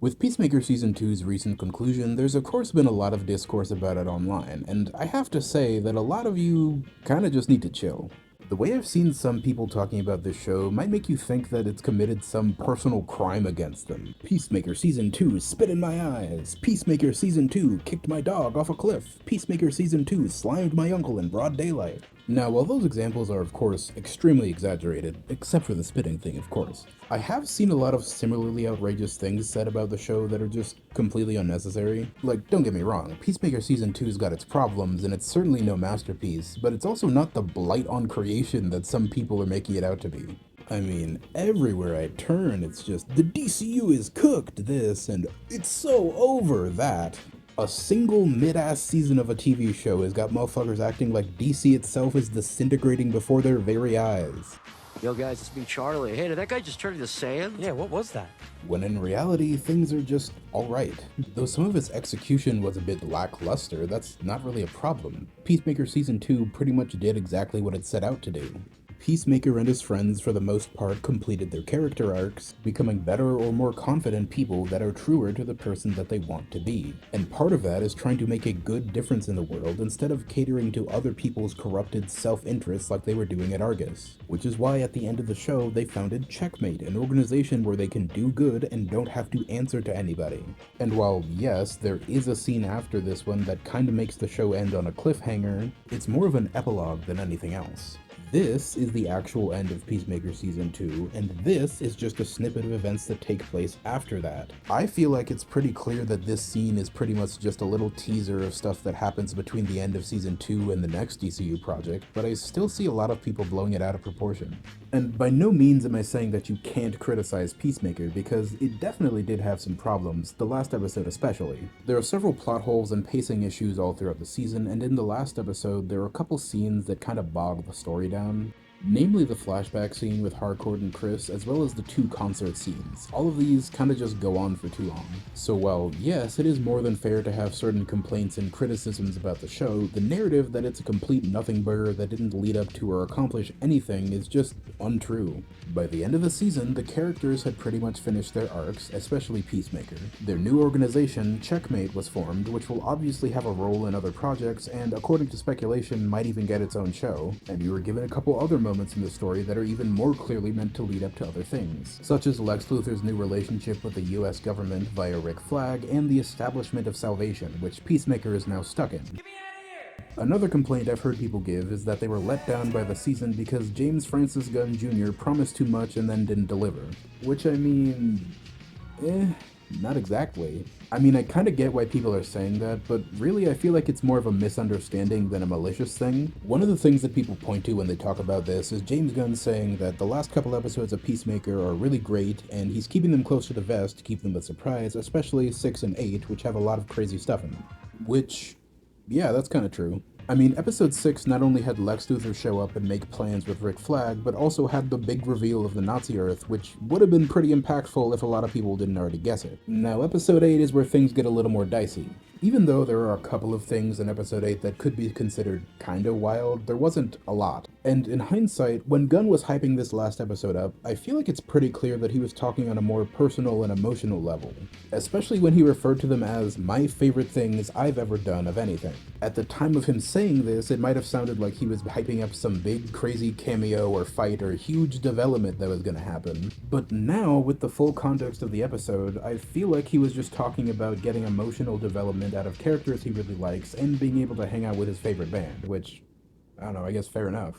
With Peacemaker Season 2's recent conclusion, there's of course been a lot of discourse about it online, and I have to say that a lot of you kinda just need to chill. The way I've seen some people talking about this show might make you think that it's committed some personal crime against them. Peacemaker Season 2 spit in my eyes. Peacemaker Season 2 kicked my dog off a cliff. Peacemaker Season 2 slimed my uncle in broad daylight. Now, while those examples are of course extremely exaggerated, except for the spitting thing of course, I have seen a lot of similarly outrageous things said about the show that are just completely unnecessary. Like, don't get me wrong, Peacemaker Season 2's got its problems, and it's certainly no masterpiece, but it's also not the blight on creation that some people are making it out to be. I mean, everywhere I turn, it's just, the DCU is cooked this, and it's so over that. A single mid-ass season of a TV show has got motherfuckers acting like DC itself is disintegrating before their very eyes. Yo, guys, it's me, Charlie. Hey, did that guy just turn into sand? Yeah, what was that? When in reality, things are just alright. Though some of its execution was a bit lackluster, that's not really a problem. Peacemaker Season 2 pretty much did exactly what it set out to do. Peacemaker and his friends for the most part completed their character arcs, becoming better or more confident people that are truer to the person that they want to be. And part of that is trying to make a good difference in the world instead of catering to other people's corrupted self-interests like they were doing at Argus. Which is why at the end of the show they founded Checkmate, an organization where they can do good and don't have to answer to anybody. And while yes, there is a scene after this one that kinda makes the show end on a cliffhanger, it's more of an epilogue than anything else. This is the actual end of Peacemaker Season 2, and this is just a snippet of events that take place after that. I feel like it's pretty clear that this scene is pretty much just a little teaser of stuff that happens between the end of Season 2 and the next DCU project, but I still see a lot of people blowing it out of proportion. And by no means am I saying that you can't criticize Peacemaker, because it definitely did have some problems, the last episode especially. There are several plot holes and pacing issues all throughout the season, and in the last episode there are a couple scenes that kind of bog the story down. Namely the flashback scene with Harcourt and Chris, as well as the two concert scenes. All of these kinda just go on for too long. So while, yes, it is more than fair to have certain complaints and criticisms about the show, the narrative that it's a complete nothing burger that didn't lead up to or accomplish anything is just untrue. By the end of the season, the characters had pretty much finished their arcs, especially Peacemaker. Their new organization, Checkmate, was formed, which will obviously have a role in other projects, and according to speculation, might even get its own show. And you were given a couple other moments in the story that are even more clearly meant to lead up to other things, such as Lex Luthor's new relationship with the US government via Rick Flag, and the establishment of Salvation, which Peacemaker is now stuck in. Another complaint I've heard people give is that they were let down by the season because James Francis Gunn Jr. promised too much and then didn't deliver. Which I mean, not exactly. I mean, I kinda get why people are saying that, but really I feel like it's more of a misunderstanding than a malicious thing. One of the things that people point to when they talk about this is James Gunn saying that the last couple episodes of Peacemaker are really great, and he's keeping them close to the vest to keep them a surprise, especially 6 and 8, which have a lot of crazy stuff in them. Which, yeah, that's kinda true. I mean, episode 6 not only had Lex Luthor show up and make plans with Rick Flag, but also had the big reveal of the Nazi Earth, which would have been pretty impactful if a lot of people didn't already guess it. Now, episode 8 is where things get a little more dicey. Even though there are a couple of things in episode 8 that could be considered kinda wild, there wasn't a lot. And in hindsight, when Gunn was hyping this last episode up, I feel like it's pretty clear that he was talking on a more personal and emotional level. Especially when he referred to them as my favorite things I've ever done of anything. At the time of him saying this, it might have sounded like he was hyping up some big crazy cameo or fight or huge development that was gonna happen. But now, with the full context of the episode, I feel like he was just talking about getting emotional development out of characters he really likes and being able to hang out with his favorite band, which, I don't know, I guess fair enough.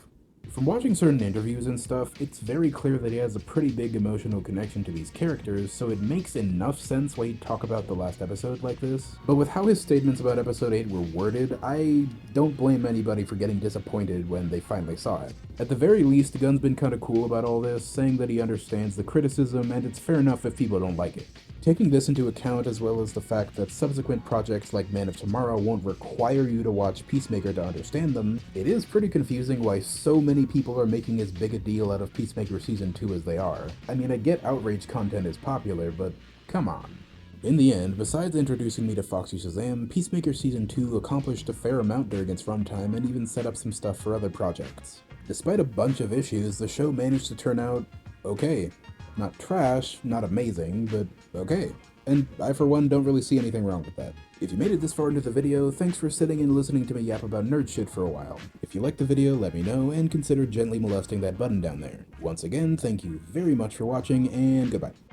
From watching certain interviews and stuff, it's very clear that he has a pretty big emotional connection to these characters, so it makes enough sense why he'd talk about the last episode like this. But with how his statements about episode 8 were worded, I don't blame anybody for getting disappointed when they finally saw it. At the very least, Gunn's been kinda cool about all this, saying that he understands the criticism and it's fair enough if people don't like it. Taking this into account, as well as the fact that subsequent projects like Man of Tomorrow won't require you to watch Peacemaker to understand them, it is pretty confusing why so many people are making as big a deal out of Peacemaker Season 2 as they are. I mean, I get outrage content is popular, but come on. In the end, besides introducing me to Foxy Shazam, Peacemaker Season 2 accomplished a fair amount during its runtime and even set up some stuff for other projects. Despite a bunch of issues, the show managed to turn out okay. Not trash, not amazing, but okay. And I, for one, don't really see anything wrong with that. If you made it this far into the video, thanks for sitting and listening to me yap about nerd shit for a while. If you liked the video, let me know, and consider gently molesting that button down there. Once again, thank you very much for watching, and goodbye.